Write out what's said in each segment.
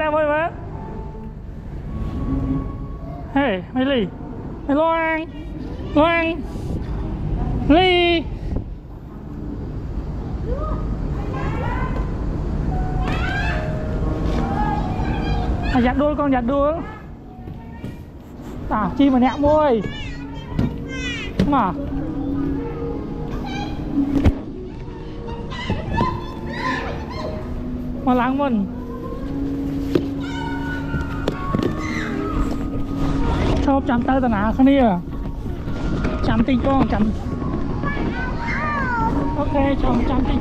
em ơi má. Hey, mày Ly. Mày Loan. Loan. Ly. Giặt đuôi con, giặt đuôi. Chi mà nẹo môi. Mà. Mà lắng mình. Chộp chăm tay ta nạ khá nia. Chăm tinh con, chăm. Ok,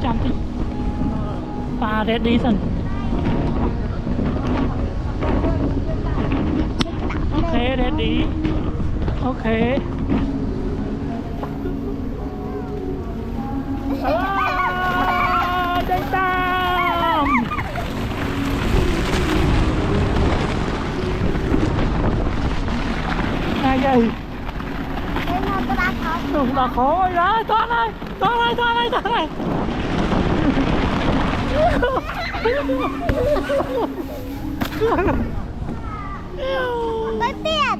chăm tinh. Bà ready sân. Ok, ready. Ok. Đánh tam. Ai vậy? Đừng đã khó rồi đó, toán ơi. Lấy tiền.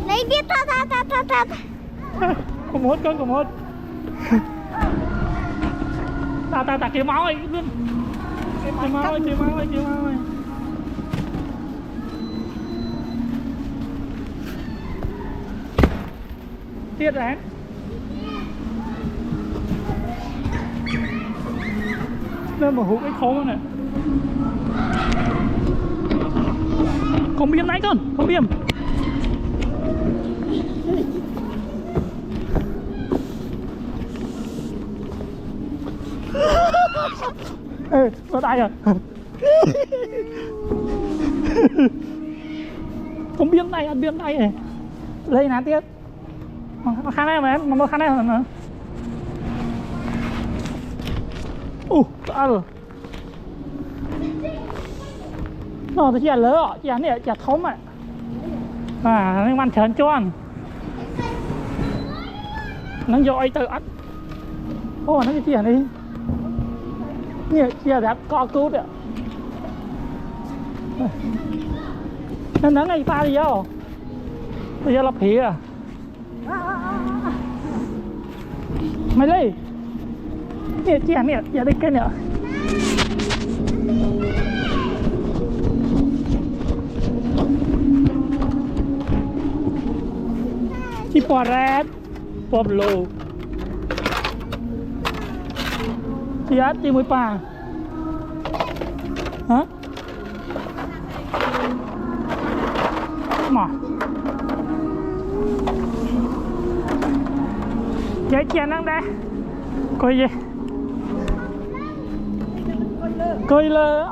Lấy đi thật. Có một. Ta kiếm máu ấy. Kiếm máu ấy. Tiết đấy. Nên mà hút cái khố này. Không biếm nãy con, không biếm. Ê, nó tay à. Không biếm tay, ăn biếm tay này. Đây nè Tiết. Mà khăn này mà em, mà khăn này hả? Ăn rồi. Nó thì chỉ là lỡ, chỉ là này, chỉ là thống ạ. Nó ăn chén cho ăn. Nó dội từ ăn. Nó cái chỉ là đi. Nè, chỉ là đẹp co cút ạ. Nó nắng ngày ta đi vô. Bây giờ là phí à. Mày Ly. Nè, chỉ là đi cái nữa. Chi bò rát. Bòm lù. Chi át, chi mũi bà. Hả? Mà. Dễ chèn năng đây. Coi gì? Coi lơ.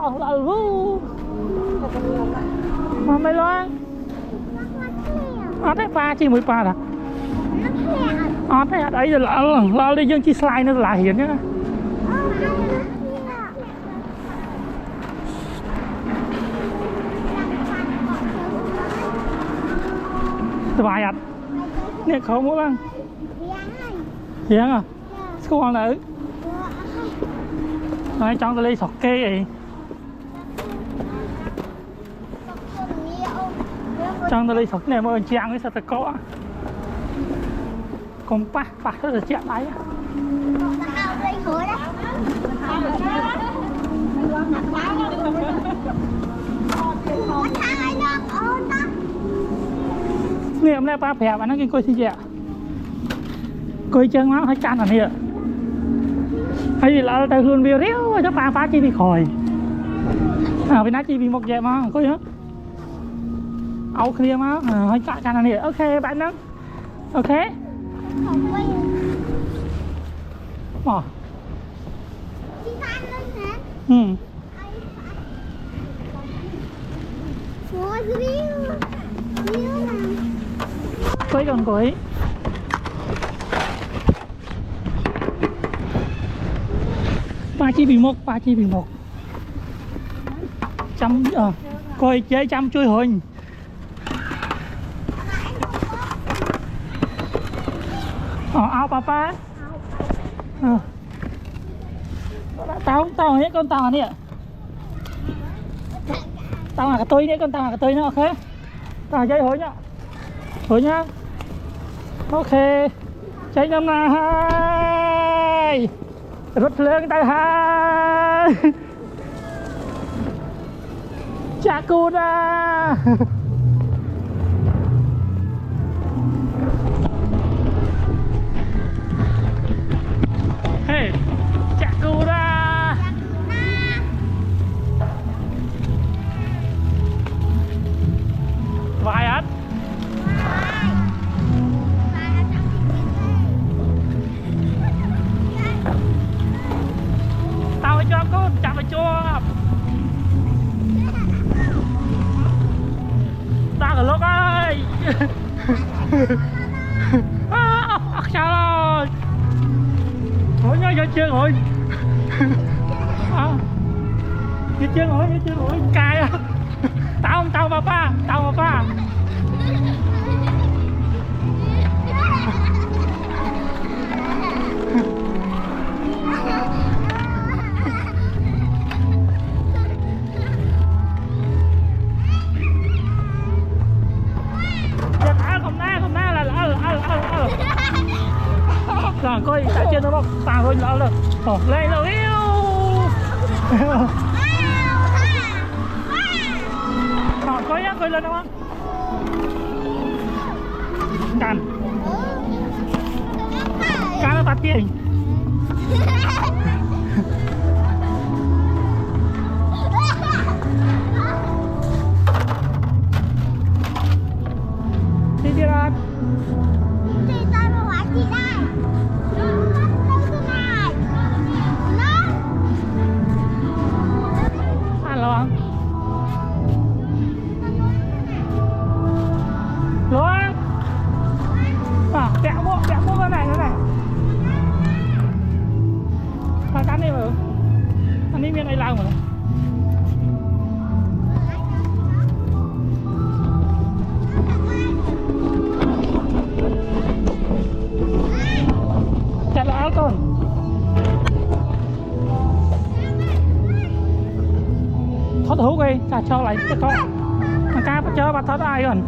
Mà mày Loan. Đấy ba chi mũi ba à? Đấy đấy là đi dân chi slide nó là hiện nhá. Vài ạ. Nè khó mũi lăng. Hiến à? Sao con nữ? Nói trong tôi lấy sọt kê vậy. Trong tôi lấy sọt này mà ơn chàng với sao ta có. Còn bác rất là chạm đấy. Nè hôm nay ba phèo bạn nó kinh coi gì vậy? Coi chân nó hơi chăn ở đây ạ. Hay là ta hương biểu réo cho ba phá chi bị khỏi. Vì nãy chi bị một vậy mà coi hả? Áo kia mà hơi chăn ở đây. Ok bạn đó. Ok. Mà. Coi còn coi. Ba chi bị một. Chăm coi chế chăm chui hình. Áo papa. Tao hết con tao nè. tao là cái tôi nữa con, tao là cái tôi nữa, ok. Tao dây hối nhá. Hối nhá. Ok. Chạy năm là 2. Rút lên tay 2. Chà cô ra. Hey, chà cô ra. Vài hết. Tao phải cho con, chả phải cho. Ta cả lúc ơi. Sao rồi? Ủa nhớ vô chưa rồi. Vô chưa rồi, cay á. Tao mà ba. Rồi coi tại trên nó bóc tao thôi lỡ rồi. Lên rồi yêu. Rồi coi nhá, coi lên đâu không? Can nó tạt tiền. Đi đi ra. Kẹo mua cái này mà cắn đi mà anh đi miếng này lao mà chặt là áo con thoát hú đi chả cho lại cho con mà cá phải cho bà thoát ai còn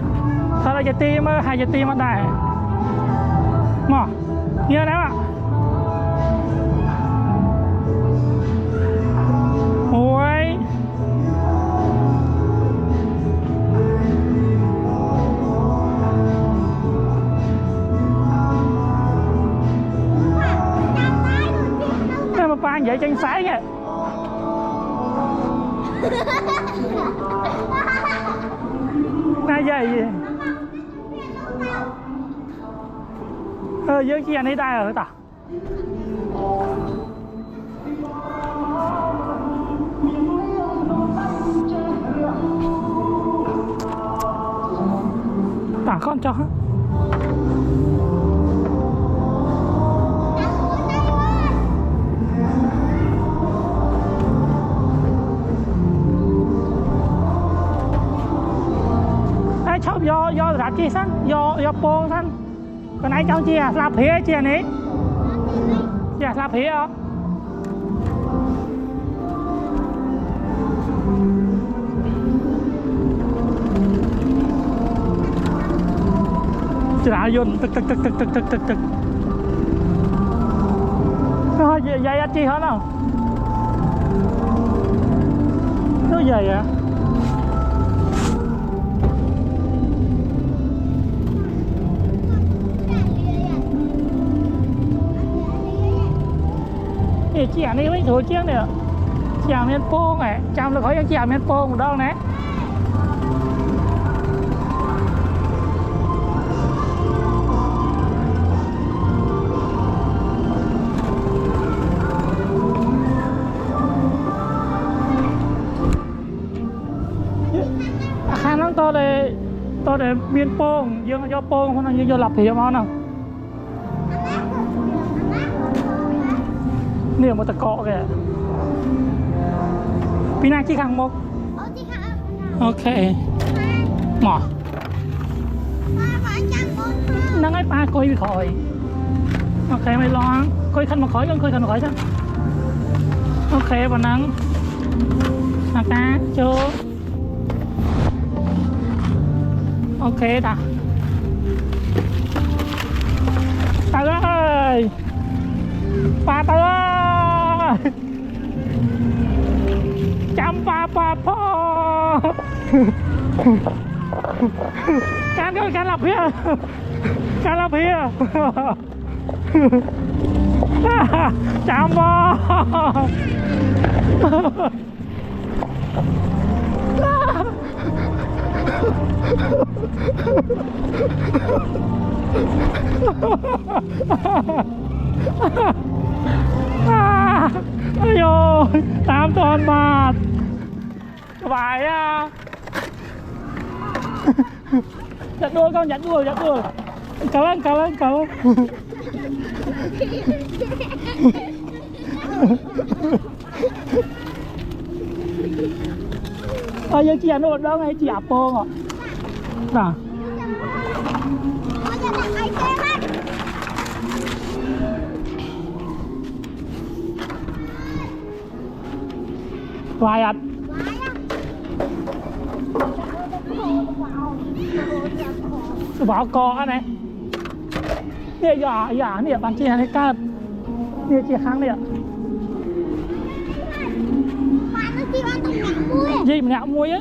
thoát là trái tim hai trái tim ở đây mỏ như thế nào ạ? Ôi cái mà ba vậy tranh sái kìa. Này vậy dưới kia này đây rồi ta. Tả con cho hết. Ai chọc do rạp chi sẵn, do bông sẵn. Còn ai trong chia là phía chia này chia là phía không trả dồn tức dây ăn chi hết không nó dày à chè này mấy thổi chiếc này chè miên pông này trong là có những chè miên pông đâu nè khăn lắm to để miên pông dương cho pông không là như cho lập thì món nào nè một tật cọ kìa pina chỉ khăn một ok mỏ nắng ấy ba coi bị khỏi ok mày lo coi khăn mà khỏi luôn coi khăn mà khỏi chứ ok và nắng cá chô ok ta Tư ơi ba Tư ơi chăm ba po can lập here can lập here chăm ba ôi ôi 8,000 บาทสบายอ่ะ giật đuôi con giật đuôi cào lên giờ chị ăn đồ đó ngay chị áp bông ạ nè vài ạ bảo co nàyเนี่ยอย่าเนี่ยบางทีให้กล้าเนี่ยเจี๊ยครั้งเนี่ยgì mà nạo muối á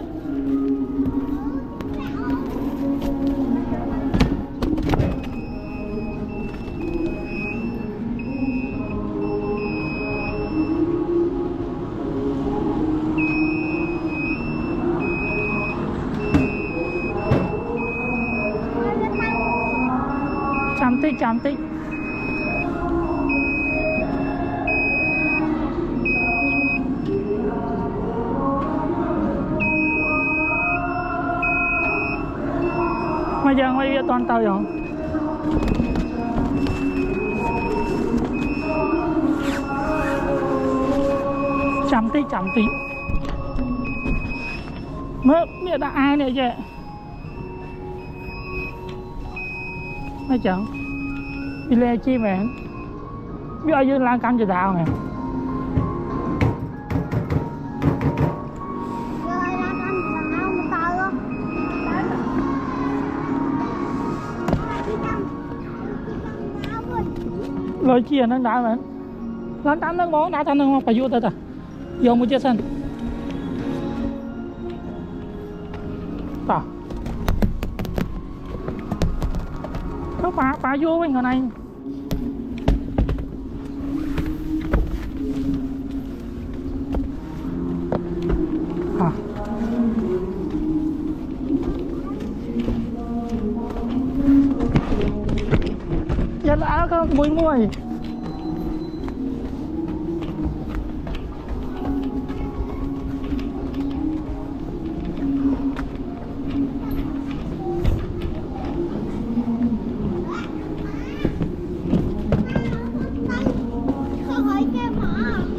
cantik mà giờ quay video toàn tàu rồi cantik mới biết đã ai này chứ mấy chẳng đi lên chi mẹ biết ai dương lan canh cho tao nè lời chia nó đã vậy lan tán nó món đã tán nó phải vô tới ta vô một chiếc sân tao có bà vô bên ngoài này à giờ đã có mùi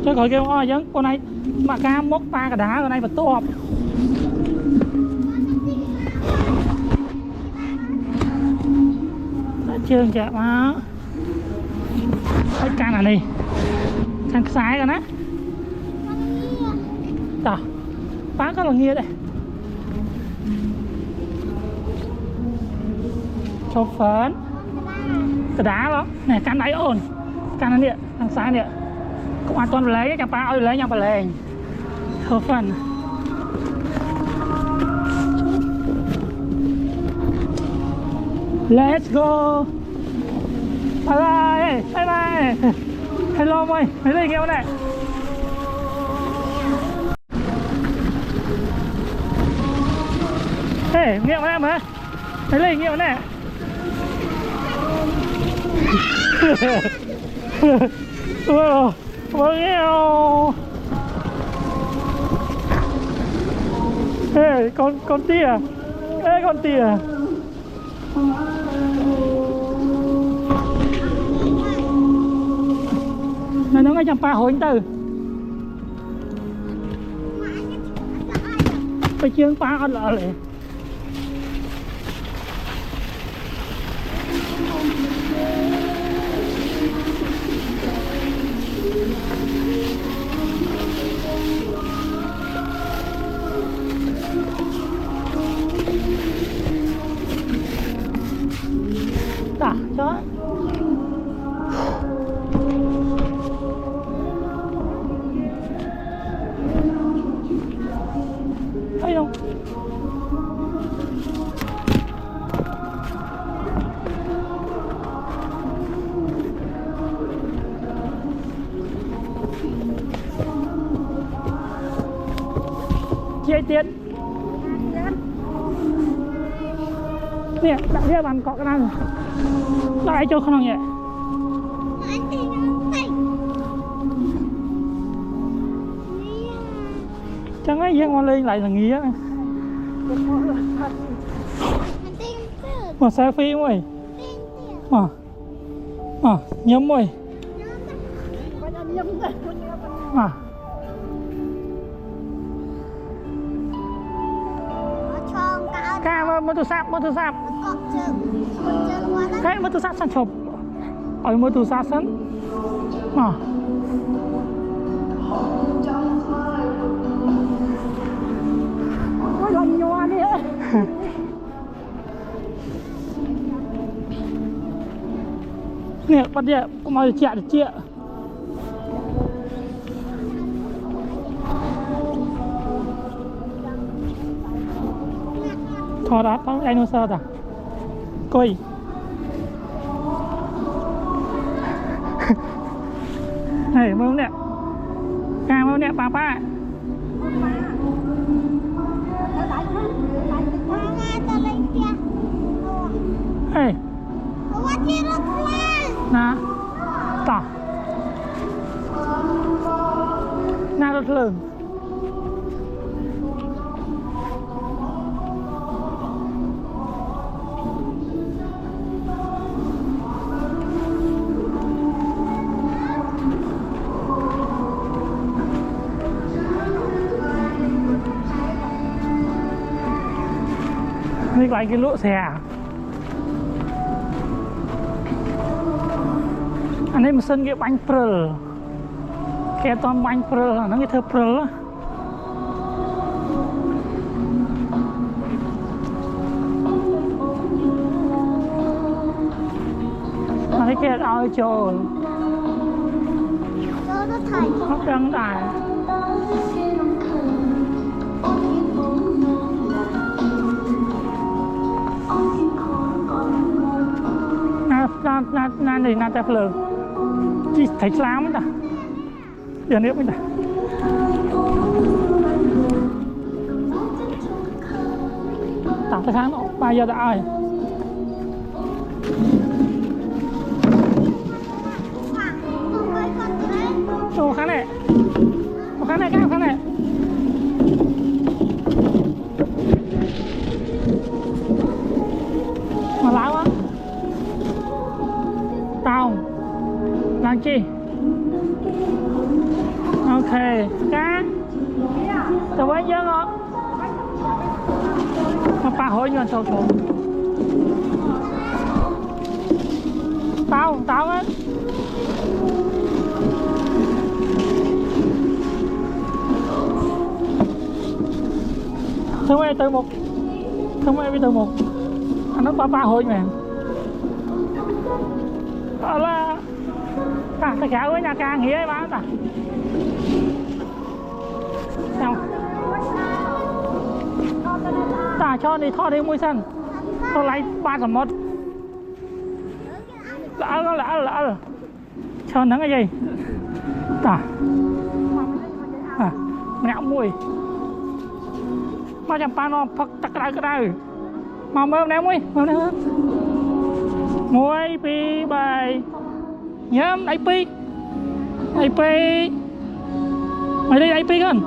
chứ khỏi kêu o vẫn con này mà cam móc ba cả đá con này mà to chương chạm á cái can này đi can sai rồi đó tao phá có là nghe đây cho phấn cái đá đó này can đáy ồn can này nè can sai nè cũng an toàn lấy cho ba ơi lấy nhau bà lèn thơ phần let's go bye bye hello mày mấy đây nghe này hey nghe em hả mấy đây nghe này vâng eo ê con tia ê con tia này nó ngay trong pa hồi từไปเชื่องปลาเอาเลย Chia tiền nè đặt kia bàn cọ cái nào lại cho không nhỉ chẳng ấy dân lên lại là nghĩa mà selfie mày mà nhấm mày mà ca mô tô sáp cái mô tô sáp sẵn chụp ở mô tô sáp sẵn mà có lần nhòa đi á nè bắt đi có mà chạy được chia thò đó có dinosaur à coi này mơ nè ca mơ nè papa hey nè tỏ nè rất lớnนี่lại cái lỗ xe anh ấy mà sân cái bánh prơ cái toàn bánh prơ nó cái thơ prơ anh ấy kia ao cho nó đăng đài na này na tép lờ chỉ thấy lắm đó giờ nước mình tạo cái tháng đó bao giờ đã ai ô khán này khán này mà láo á tao làm chi ok cá tao với nhớ không mà ba hỏi như anh sâu sâu tao á thương em từ một anh nói ba hỏi mẹ là ta kéo với nhà ca nghĩa ấy mà ta sao ta cho đi thọ đi mũi xanh tao lấy 3.1 lỡ cho nắng cái gì ta ngạo mũi mà chẳng pa nó phật tắc cái đây mà mơ ném mũi mũi pi bài nhớ IP mày đi IP con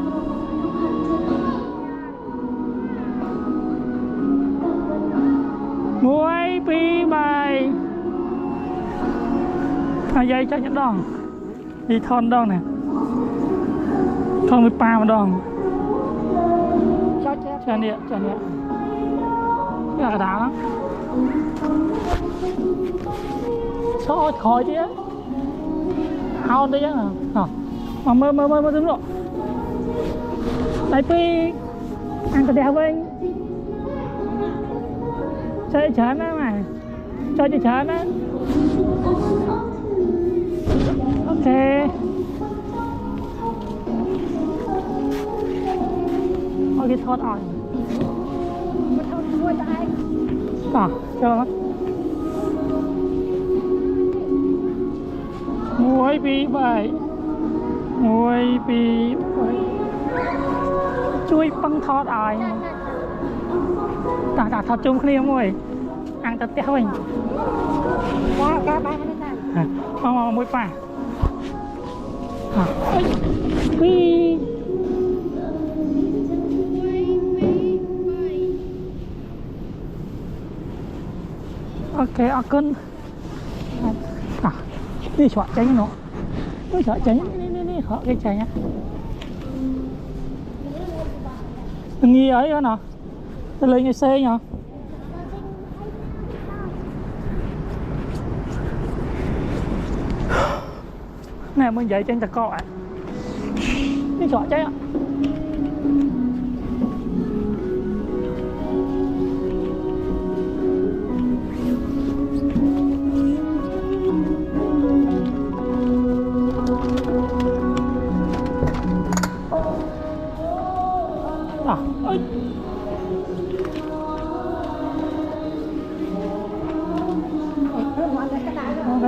muối pi bài dây cho những đòn đi thon đòn nè thon với pa mà đòn cho nè cái là đá lắm số khỏi đi á ao đi á mà mơ đứng rồi tại vì ăn cái đeo với chơi chán á mà chơi chán á ok thôi cái thoát ỏi cho lắm muối bị bảy muối bị bảy chui băng thọt ỏi ta thọt chung kia muối ăn tật téo mình mà muối pa đi ok cân đi chọn tránh nó đi chọn tránh đi họ cái tránh á đừng nghi ấy nữa nè tôi lên cái xe nhở nè mình dậy trên tạc cọ ạ đi chọn tránh ạ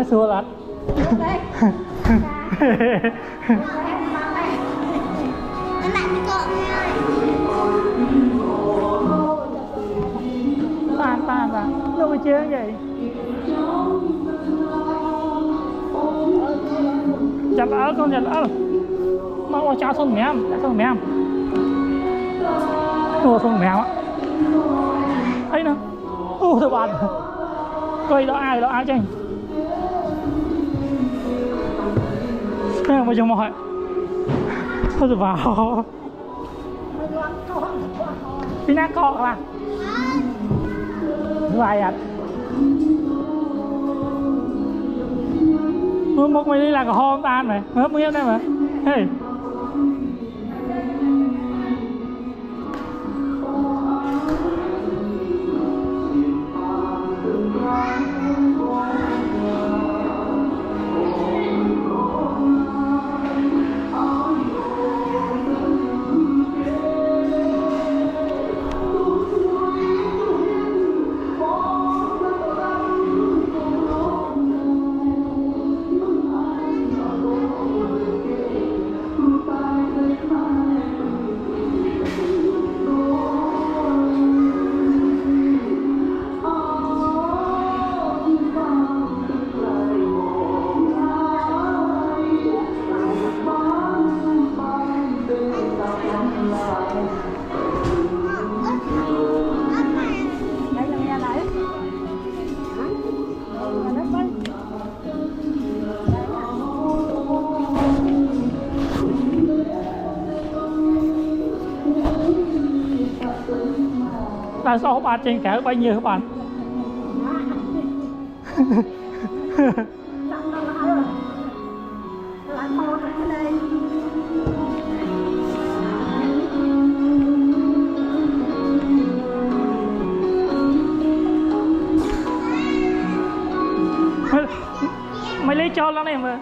nó xua lắm tan ra đâu mà chơi vậy chặt áo con chặt áo mau vào cháo xong mèm ô xong mèm á ấy nè ô thôi bạn coi đó ai chăng mà dùng mọi thôi rồi vào đi nát cọ mà vài ạ một mày đi là cả hôm tan mày hớp miếng đây mà hey tại sao bạn trên cả bao nhiêu các bạn mày lấy cho nó này mà